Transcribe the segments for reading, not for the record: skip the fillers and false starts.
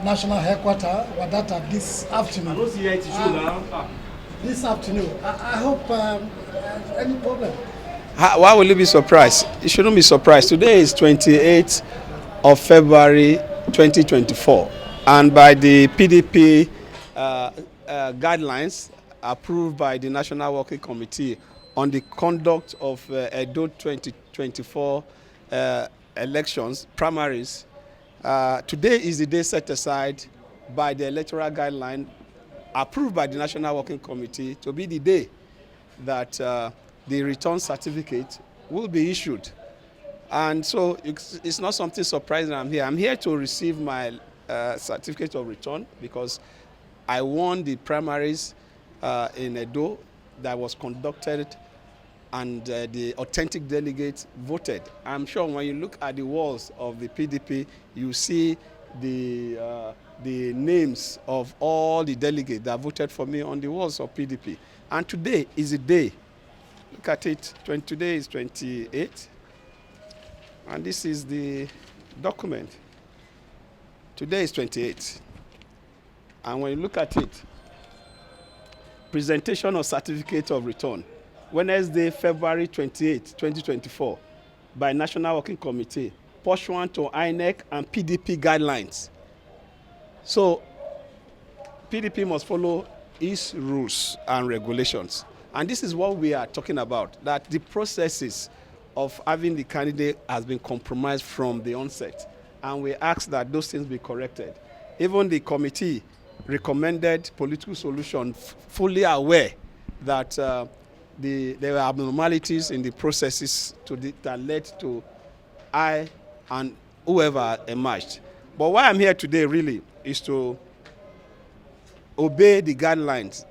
national headquarters, Wadata, this afternoon. This afternoon. I hope any problem. Why will you be surprised? You shouldn't be surprised. Today is 28th of February 2024, and by the PDP guidelines approved by the National Working Committee on the conduct of Edo 2024 elections, primaries, today is the day set aside by the electoral guideline approved by the National Working Committee to be the day that the return certificate will be issued. And so it's not something surprising I'm here. I'm here to receive my certificate of return because I won the primaries in Edo that was conducted, and the authentic delegates voted. I'm sure when you look at the walls of the PDP, you see the names of all the delegates that voted for me on the walls of PDP. And today is the day. Look at it. Today is 28, and this is the document. Today is 28, and when you look at it, presentation of certificate of return, Wednesday, February 28, 2024, by National Working Committee, pursuant to INEC and PDP guidelines. So, PDP must follow its rules and regulations. And this is what we are talking about, that the processes of having the candidate has been compromised from the onset. And we ask that those things be corrected. Even the committee recommended political solution, fully aware that there were abnormalities in the processes that led to I and whoever emerged. But why I'm here today really is to obey the guidelines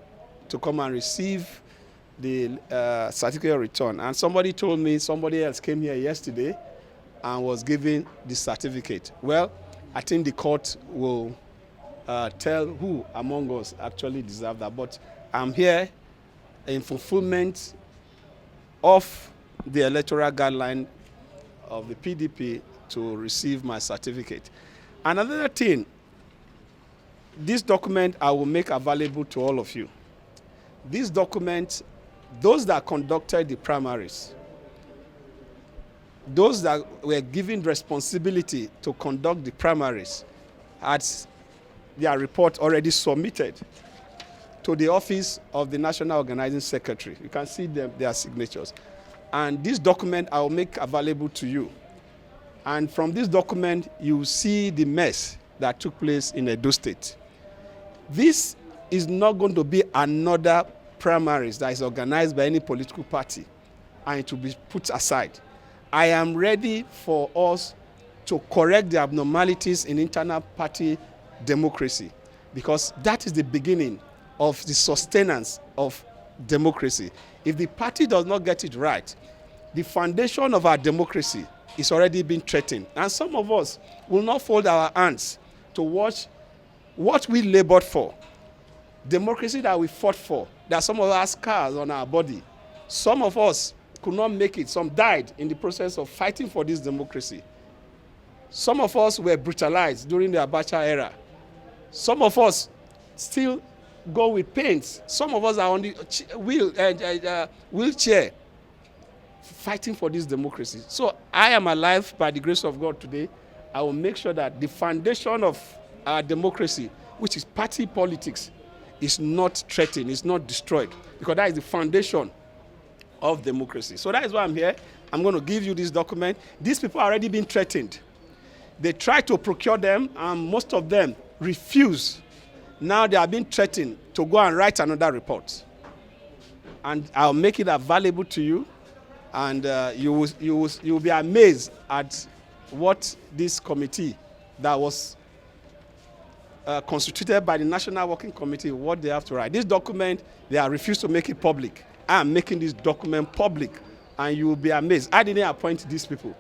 to come and receive the certificate of return. And somebody told me somebody else came here yesterday and was given the certificate. Well, I think the court will tell who among us actually deserve that. But I'm here in fulfillment of the electoral guideline of the PDP to receive my certificate. Another thing, this document I will make available to all of you. This document, those that conducted the primaries, those that were given responsibility to conduct the primaries, had their report already submitted to the office of the National Organizing Secretary. You can see their signatures. And this document I will make available to you. And from this document, you will see the mess that took place in Edo State. This is not going to be another primaries that is organized by any political party and it will be put aside. I am ready for us to correct the abnormalities in internal party democracy, because that is the beginning of the sustenance of democracy. If the party does not get it right, the foundation of our democracy is already being threatened. And some of us will not fold our hands to watch what we labored for, democracy that we fought for, that some of us have scars on our body. Some of us could not make it. Some died in the process of fighting for this democracy. Some of us were brutalized during the Abacha era. Some of us still go with pains. Some of us are on the wheelchair fighting for this democracy. So I am alive by the grace of God today. I will make sure that the foundation of our democracy, which is party politics, is not threatened, is not destroyed, because that is the foundation of democracy. So that is why I'm here. I'm going to give you this document. These people are already being threatened. They tried to procure them, and most of them refuse. Now they are being threatened to go and write another report. And I'll make it available to you, and you will be amazed at what this committee that was constituted by the National Working Committee, what they have to write. This document, they have refused to make it public. I am making this document public, and you will be amazed. I didn't appoint these people.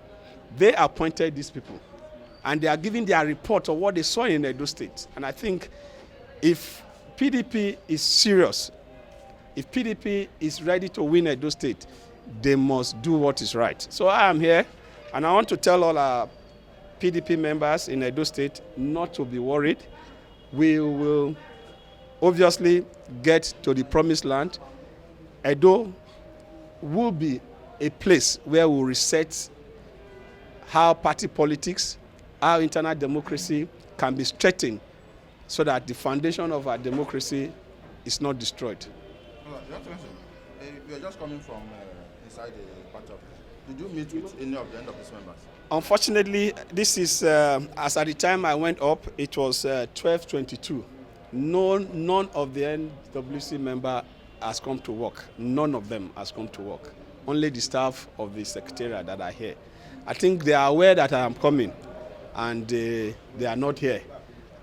They appointed these people. And they are giving their report of what they saw in Edo State. And I think if PDP is serious, if PDP is ready to win Edo State, they must do what is right. So I am here, and I want to tell all our PDP members in Edo State not to be worried. We will obviously get to the promised land. Edo will be a place where we'll reset how party politics, how internal democracy can be strengthened so that the foundation of our democracy is not destroyed. You are just coming from inside the party. Did you meet with any of the NWC members? Unfortunately, this is, as at the time I went up, it was 12:22. None of the NWC member has come to work. None of them has come to work. Only the staff of the secretariat that are here. I think they are aware that I am coming, and they are not here.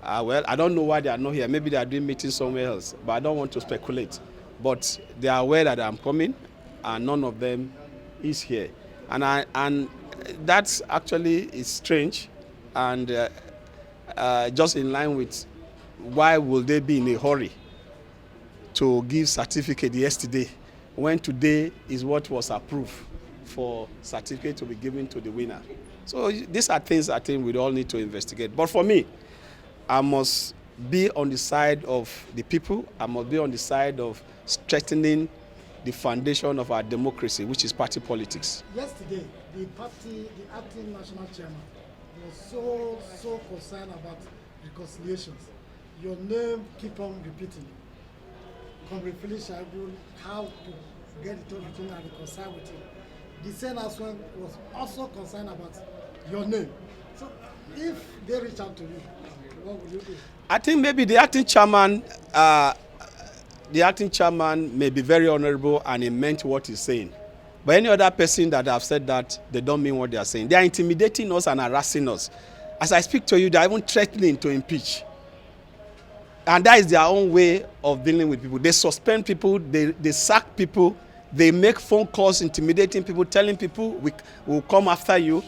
Well, I don't know why they are not here. Maybe they are doing meetings somewhere else, but I don't want to speculate. But they are aware that I am coming, and none of them is here. And that's actually is strange, and just in line with why will they be in a hurry to give certificate yesterday when today is what was approved for certificate to be given to the winner. So these are things I think we all need to investigate. But for me, I must be on the side of the people. I must be on the side of strengthening the foundation of our democracy, which is party politics. Yesterday, the acting national chairman was so concerned about reconciliations. Your name keep on repeating. Comrade Shaibu, how to get it between and reconcile with you. The same Asue was also concerned about your name. So if they reach out to you, what will you do? I think maybe the acting chairman may be very honorable and he meant what he's saying. But any other person that have said that, they don't mean what they are saying. They are intimidating us and harassing us. As I speak to you, they are even threatening to impeach. And that is their own way of dealing with people. They suspend people, they sack people, they make phone calls intimidating people, telling people we will come after you.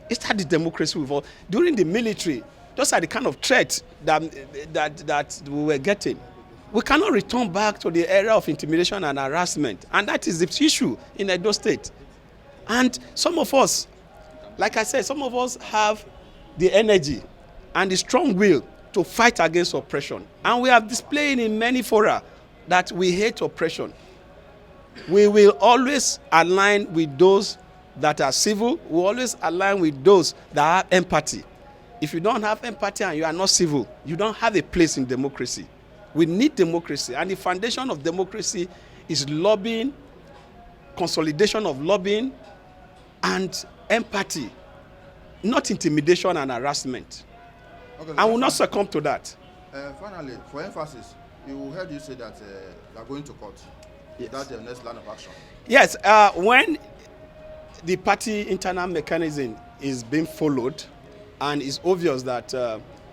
Is that the democracy we've all? During the military, those are the kind of threats that we were getting. We cannot return back to the era of intimidation and harassment. And that is the issue in Edo State. And some of us, like I said, some of us have the energy and the strong will to fight against oppression. And we have displayed in many fora that we hate oppression. We will always align with those that are civil. We will always align with those that have empathy. If you don't have empathy and you are not civil, you don't have a place in democracy. We need democracy, and the foundation of democracy is lobbying, consolidation of lobbying, and empathy, not intimidation and harassment. Okay, I will not succumb to that. Finally, for emphasis, you heard you say that you are going to court. Yes. That's the next line of action. Yes, when the party internal mechanism is being followed, and it's obvious that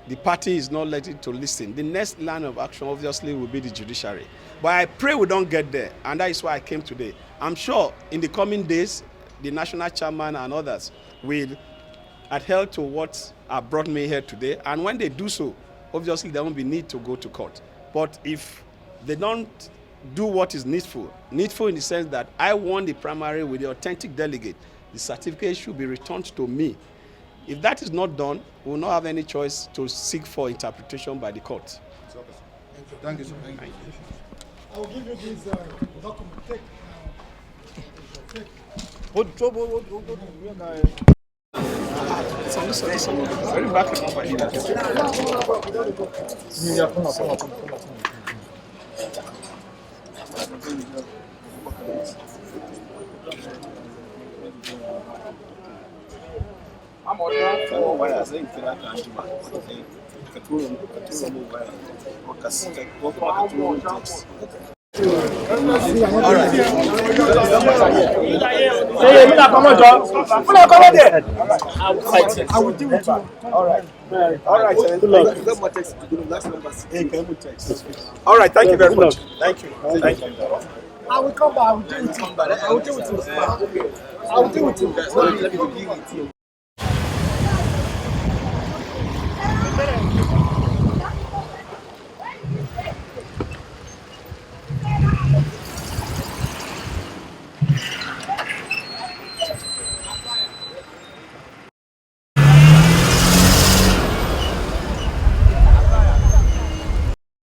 the party is not likely to listen, the next line of action obviously will be the judiciary. But I pray we don't get there, and that is why I came today. I'm sure in the coming days, the national chairman and others will adhere to what brought me here today, and when they do so, obviously there won't be need to go to court. But if they don't do what is needful in the sense that I won the primary with the authentic delegate, the certificate should be returned to me. If that is not done, we will not have any choice to seek for interpretation by the court. Thank you, sir. Thank you. I will give you this document. Take. Very back. I'm all right. I will deal with you. All right. All right. Thank you very much. Thank you. Thank you. I will come back. I will deal with you. I will deal with you. I will deal with you.